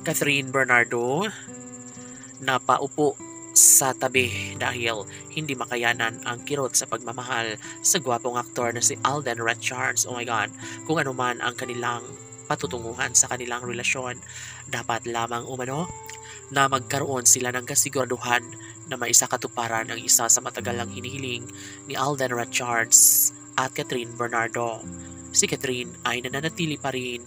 Catherine Bernardo napaupo sa tabi dahil hindi makayanan ang kirot sa pagmamahal sa gwapong aktor na si Alden Richards. Oh my God, kung ano man ang kanilang patutunguhan sa kanilang relasyon, dapat lamang umano na magkaroon sila ng kasiguraduhan na maisakatuparan ang isa sa matagal lang hinihiling ni Alden Richards at Catherine Bernardo. Si Catherine ay nananatili pa rin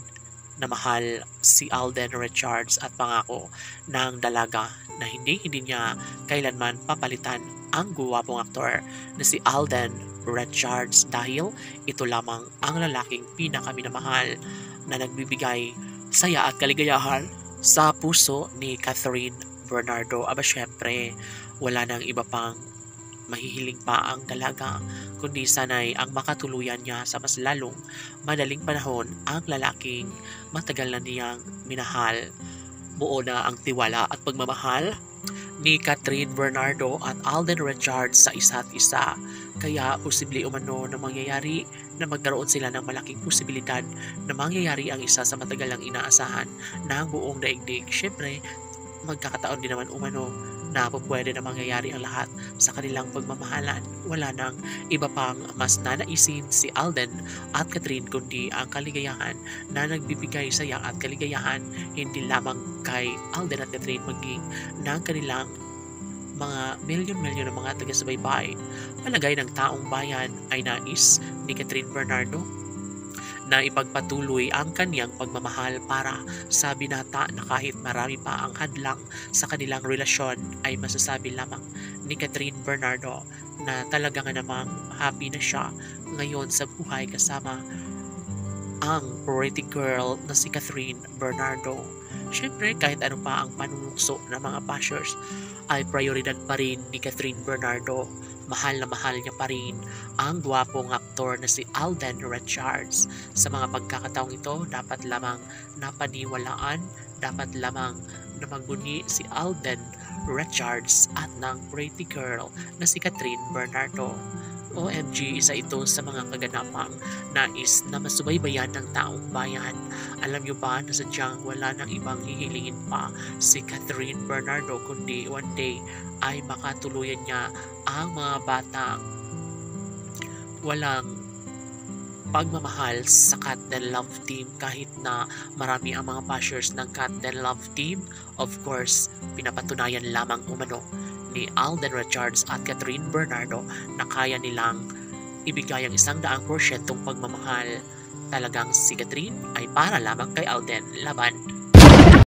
na mahal si Alden Richards at pangako ng dalaga na hindi niya kailanman papalitan ang guwapong aktor na si Alden Richards dahil ito lamang ang lalaking pinakaminamahal na nagbibigay saya at kaligayahan sa puso ni Catherine Bernardo. Aba syempre, wala nang iba pang mahihiling pa ang dalaga kundi sanay ang makatuluyan niya sa mas lalong madaling panahon ang lalaking matagal na niyang minahal. Buo na ang tiwala at pagmamahal ni Catherine Bernardo at Alden Richards sa isa't isa. Kaya posible umano na mangyayari na magkaroon sila ng malaking posibilidad na mangyayari ang isa sa matagal lang inaasahan ng buong daigdig. Siyempre, magkakataon din naman umano na pwede na mangyayari ang lahat sa kanilang pagmamahalan. Wala nang iba pang mas nanaisin si Alden at Catherine kundi ang kaligayahan na nagbibigay saya at kaligayahan hindi lamang kay Alden at Catherine maging ng kanilang mga milyon-milyon ng mga taga-subaybay. Palagay ng taong bayan ay nais ni Catherine Bernardo na ipagpatuloy ang kanyang pagmamahal para sa binata na kahit marami pa ang hadlang sa kanilang relasyon ay masasabi lamang ni Catherine Bernardo na talaga nga namang happy na siya ngayon sa buhay kasama ang pretty girl na si Catherine Bernardo. Siyempre, kahit ano pa ang panunukso ng mga bashers ay prioridad pa rin ni Catherine Bernardo. Mahal na mahal niya pa rin ang gwapong aktor na si Alden Richards. Sa mga pagkakataong ito, dapat lamang napaniwalaan, dapat lamang na magbuni si Alden Richards at ng pretty girl na si Catherine Bernardo. OMG, isa ito sa mga kaganapang nais na masubaybayan ng taong bayan. Alam niyo ba na sadyang wala nang ibang hihilingin pa si Catherine Bernardo kundi one day ay makatuluyan niya ang mga batang walang pagmamahal sa Cat and Love Team. Kahit na marami ang mga bashers ng Cat and Love Team, of course, pinapatunayan lamang umano ni Alden Richards at Catherine Bernardo na kaya nilang ibigay ang 100% pagmamahal. Talagang si Catherine ay para lamang kay Alden laban